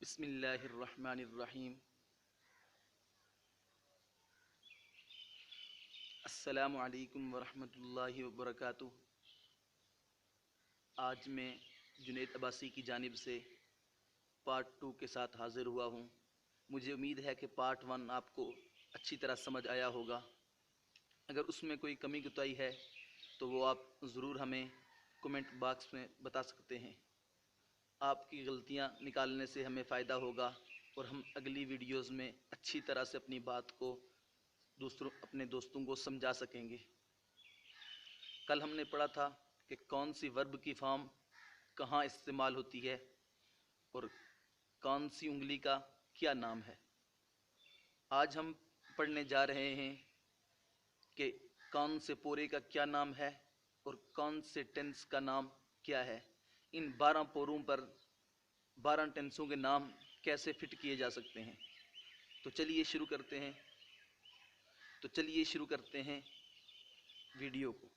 بسم اللہ الرحمن الرحیم۔ السلام علیکم ورحمۃ اللہ وبرکاتہ۔ آج میں جنید عباسی کی جانب سے پارٹ 2 کے ساتھ حاضر ہوا ہوں۔ مجھے امید ہے کہ پارٹ 1 آپ کو اچھی طرح سمجھ آیا ہوگا۔ اگر اس میں کوئی کمی کوتاہی ہے تو وہ آپ ضرور ہمیں کمنٹ باکس میں بتا سکتے ہیں۔ آپ کی غلطیاں نکالنے سے ہمیں فائدہ ہوگا اور ہم اگلی ویڈیوز میں اچھی طرح سے اپنی بات کو اپنے دوستوں کو سمجھا سکیں گے۔ کل ہم نے پڑھا تھا کہ کون سی ورب کی فارم کہاں استعمال ہوتی ہے اور کون سی انگلی کا کیا نام ہے۔ آج ہم پڑھنے جا رہے ہیں کہ کون سے پورے کا کیا نام ہے اور کون سے ٹینس کا نام کیا ہے۔ ان 12 پوروں پر 12 ٹینسوں کے نام کیسے فٹ کیے جا سکتے ہیں۔ تو چلیے شروع کرتے ہیں ویڈیو کو۔